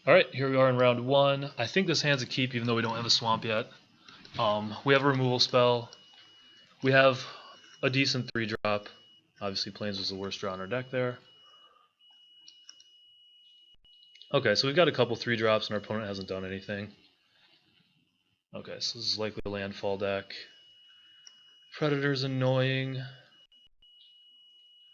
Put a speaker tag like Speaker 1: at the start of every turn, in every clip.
Speaker 1: Alright, here we are in round 1. I think this hand's a keep even though we don't have a swamp yet. We have a removal spell. We have a decent 3-drop. Obviously Plains was the worst draw in our deck there. Okay, so we've got a couple 3-drops and our opponent hasn't done anything. Okay, so this is likely a landfall deck. Predator's annoying.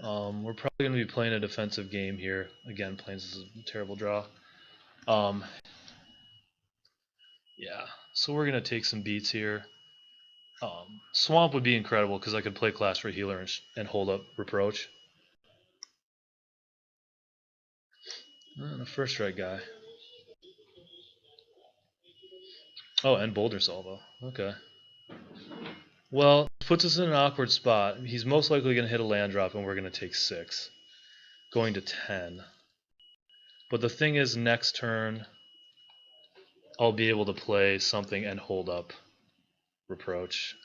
Speaker 1: We're probably going to be playing a defensive game here. Again, Plains is a terrible draw. Yeah, so we're going to take some beats here. Swamp would be incredible because I could play Clash for Healer and hold up Reproach. And a first strike guy. Oh, and Boulder Salvo. Okay. Well, puts us in an awkward spot. He's most likely going to hit a land drop and we're going to take 6. Going to 10. But the thing is, next turn, I'll be able to play something and hold up Reproach.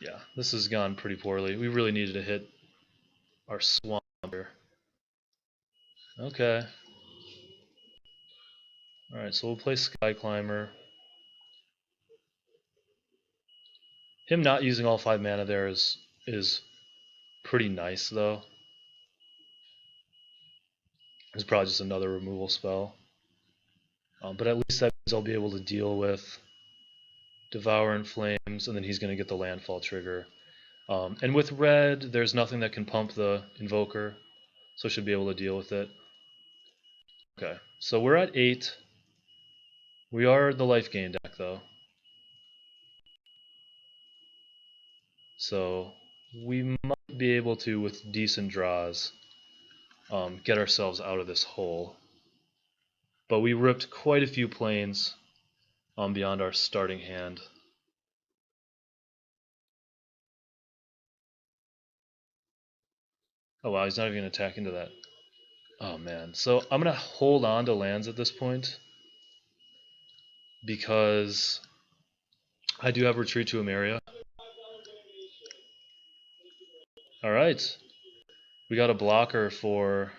Speaker 1: Yeah, this has gone pretty poorly. We really needed to hit our swamp here. Okay. Alright, so we'll play Sky Climber. Him not using all 5 mana there is pretty nice, though. It's probably just another removal spell. But at least that means I'll be able to deal with Devour in Flames, and then he's going to get the landfall trigger. And with red, there's nothing that can pump the Invoker, so I should be able to deal with it. Okay, so we're at 8. We are the life gain deck, though. So we might be able to, with decent draws, get ourselves out of this hole. But we ripped quite a few planes beyond our starting hand. Oh wow, he's not even going to attack into that. Oh man, so I'm going to hold on to lands at this point because I do have Retreat to Emeria. Alright, we got a blocker for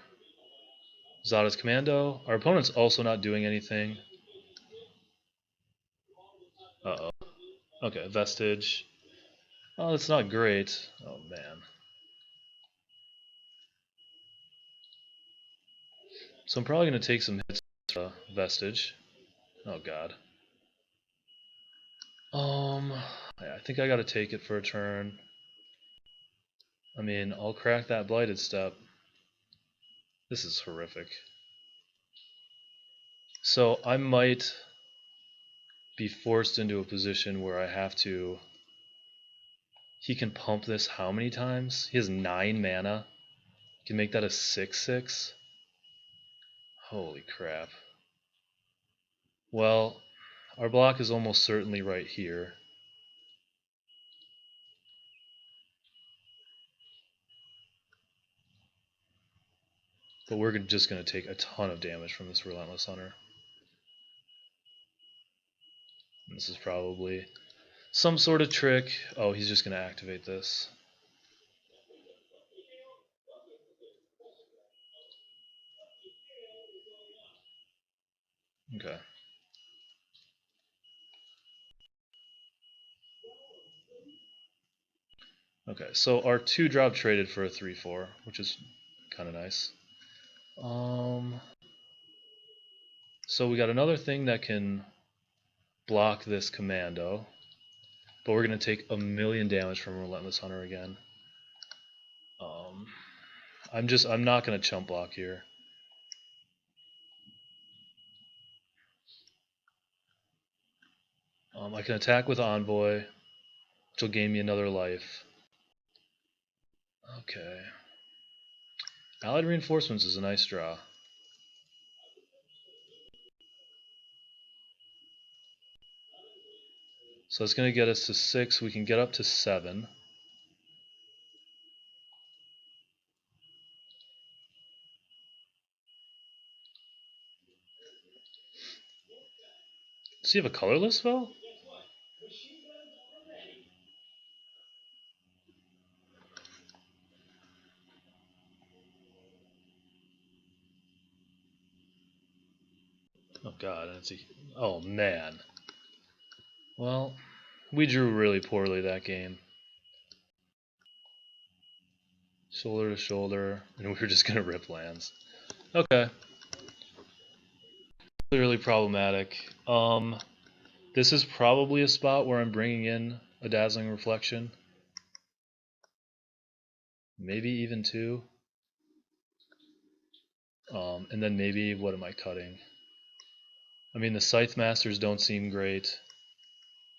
Speaker 1: Zada's Commando. Our opponent's also not doing anything. Uh-oh. Okay, Vestige. Oh, that's not great. Oh man. So I'm probably going to take some hits to Vestige. Oh god. I think I gotta take it for a turn. I mean, I'll crack that Blighted Step. This is horrific. So I might be forced into a position where I have to... He can pump this how many times? He has 9 mana. He can make that a 6/6. Holy crap. Well, our block is almost certainly right here. But we're just going to take a ton of damage from this Relentless Hunter. And this is probably some sort of trick. Oh, he's just going to activate this. Okay. Okay, so our 2-drop traded for a 3/4, which is kind of nice. So we got another thing that can block this Commando, but we're going to take 1,000,000 damage from Relentless Hunter again. I'm not going to chump block here. I can attack with Envoy, which will gain me another life. Okay. Allied Reinforcements is a nice draw. So it's going to get us to 6. We can get up to 7. Does he have a colorless spell? Oh god, that's oh man. Well, we drew really poorly that game. Shoulder to shoulder, and we were just gonna rip lands. Okay. Clearly problematic. This is probably a spot where I'm bringing in a Dazzling Reflection. Maybe even two. And then maybe, what am I cutting? I mean, the Scythe Masters don't seem great.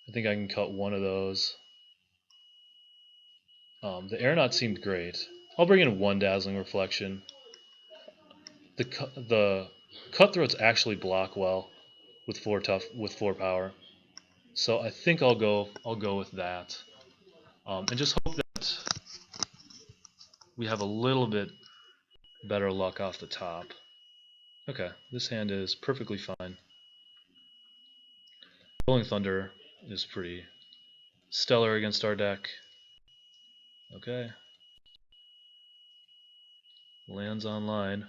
Speaker 1: I think I can cut one of those. The Aeronaut seemed great. I'll bring in one Dazzling Reflection. The Cutthroats actually block well with 4 power. So I think I'll go with that. And just hope that we have a little bit better luck off the top. Okay, this hand is perfectly fine. Rolling Thunder is pretty stellar against our deck. Okay. Lands online.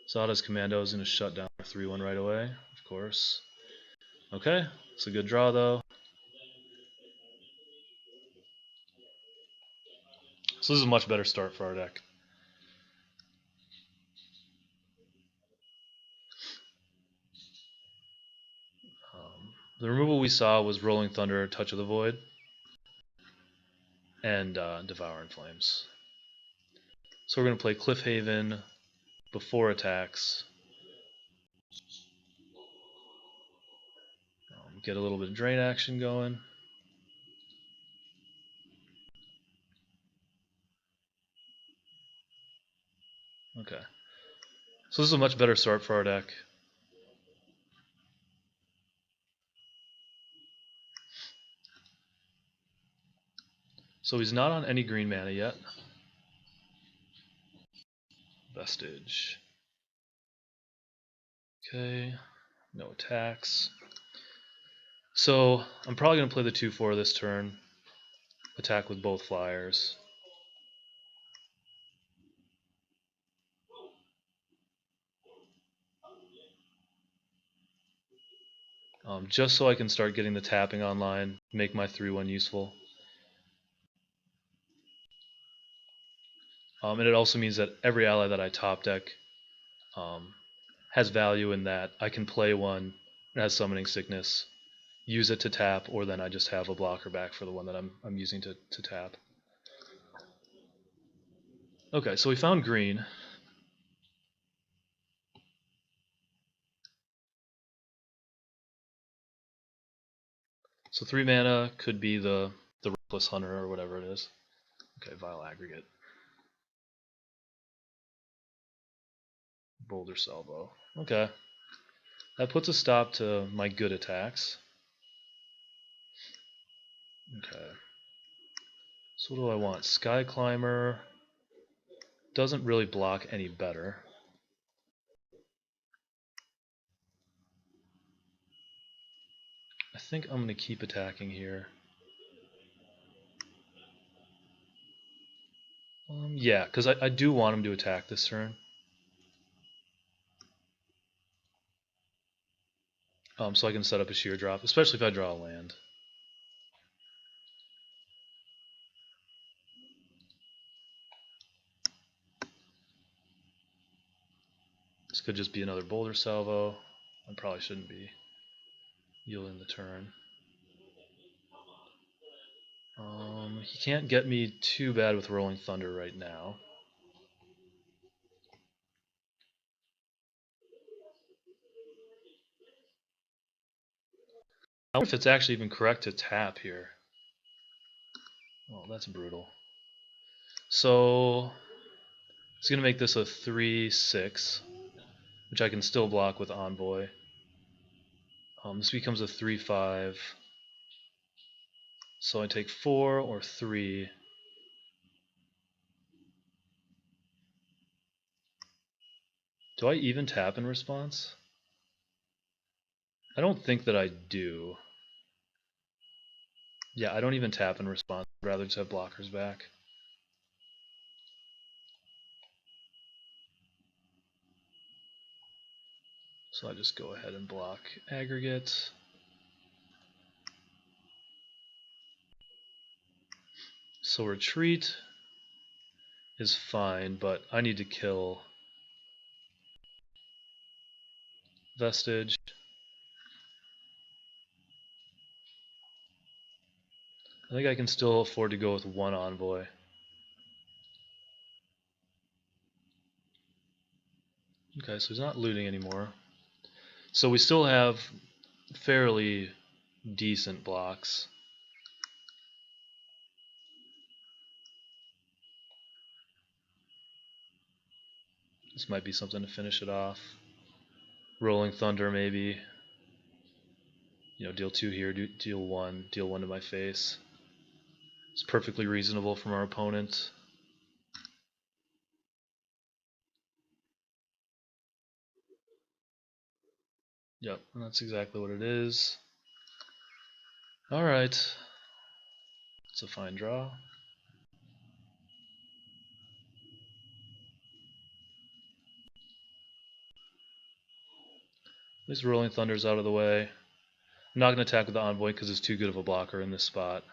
Speaker 1: Zada's Commando is going to shut down our 3-1 right away, of course. Okay, it's a good draw though. So this is a much better start for our deck. The removal we saw was Rolling Thunder, Touch of the Void, and Devouring Flames. So we're going to play Cliffhaven before attacks. Get a little bit of drain action going. Okay. So this is a much better start for our deck. So he's not on any green mana yet. Vestige. Okay. No attacks. So I'm probably going to play the 2/4 this turn. Attack with both flyers. Just so I can start getting the tapping online, make my 3/1 useful. And it also means that every ally that I top deck has value in that I can play one that has Summoning Sickness, use it to tap, or then I just have a blocker back for the one that I'm using to tap. Okay, so we found green. So 3 mana could be the Reckless Hunter or whatever it is. Okay, Vile Aggregate. Boulder Salvo. Okay. That puts a stop to my good attacks. Okay. So what do I want? Sky Climber doesn't really block any better. I think I'm going to keep attacking here. Yeah, because I do want him to attack this turn. So I can set up a sheer drop, especially if I draw a land. This could just be another Boulder Salvo. I probably shouldn't be yielding the turn. He can't get me too bad with Rolling Thunder right now. I wonder if it's actually even correct to tap here. Oh, that's brutal. So it's going to make this a 3/6, which I can still block with Envoy. This becomes a 3/5. So I take 4 or 3. Do I even tap in response? I don't think that I do. Yeah, I don't even tap in response. I'd rather just have blockers back. So I just go ahead and block aggregate. So retreat is fine, but I need to kill vestige. I think I can still afford to go with one envoy. Okay, so he's not looting anymore. So we still have fairly decent blocks. This might be something to finish it off. Rolling Thunder maybe. You know, deal 2 here, deal 1 to my face. It's perfectly reasonable from our opponent. Yep, and that's exactly what it is. Alright. It's a fine draw. At least Rolling Thunder's out of the way. I'm not going to attack with the Envoy because it's too good of a blocker in this spot.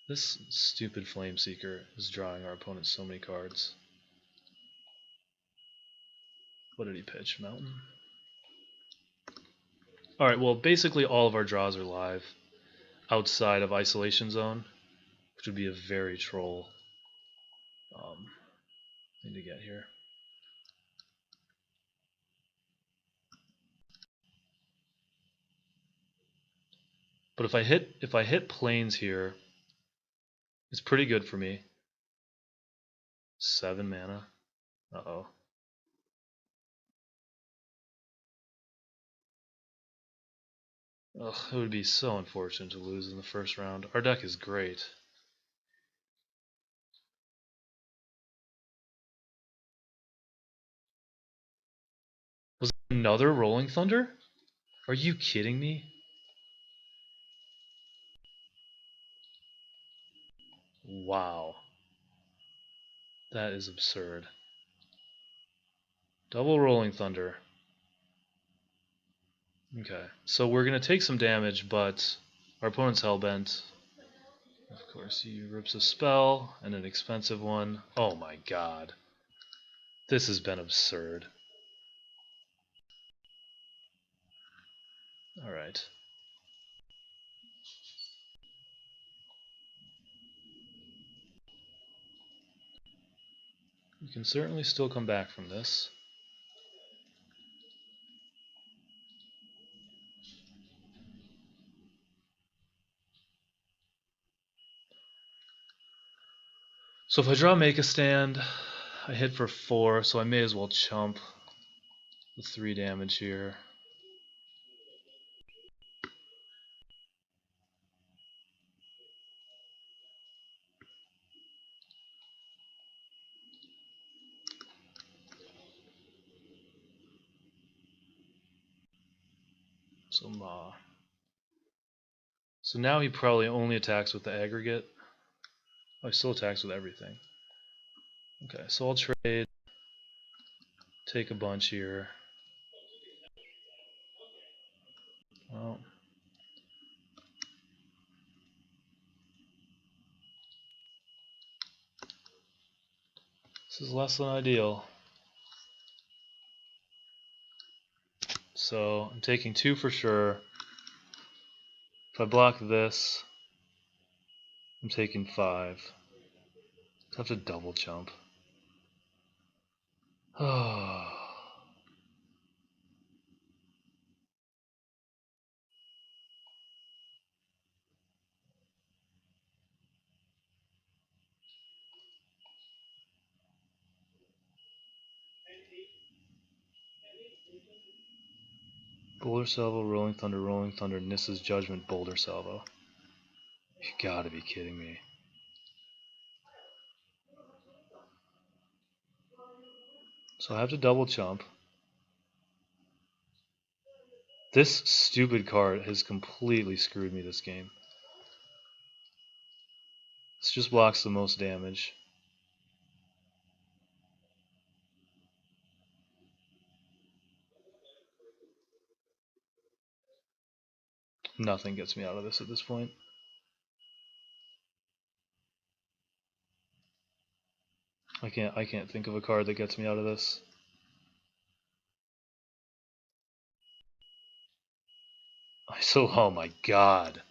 Speaker 1: This stupid Flame Seeker is drawing our opponent so many cards. What did he pitch? Mountain? Alright, well basically all of our draws are live outside of Isolation Zone, which would be a very troll thing to get here. But if I hit planes here, it's pretty good for me. 7 mana. Uh-oh. Ugh, it would be so unfortunate to lose in the first round. Our deck is great. Was it another Rolling Thunder? Are you kidding me? Wow. That is absurd. Double Rolling Thunder. Okay, so we're going to take some damage, but our opponent's Hellbent. Of course, he rips a spell, and an expensive one. Oh my god. This has been absurd. Alright. We can certainly still come back from this. So if I draw Make a Stand, I hit for 4, so I may as well chump the 3 damage here. So Ma. So now he probably only attacks with the aggregate. Oh, he still attacks with everything. Okay, so I'll trade, take a bunch here. Well, this is less than ideal. So I'm taking 2 for sure. If I block this, I'm taking 5. I have to double jump. Oh. Boulder Salvo, Rolling Thunder, Nissa's Judgment, Boulder Salvo. You gotta be kidding me. So I have to double jump. This stupid card has completely screwed me this game. This just blocks the most damage. Nothing gets me out of this at this point. I can't think of a card that gets me out of this. So, oh my god.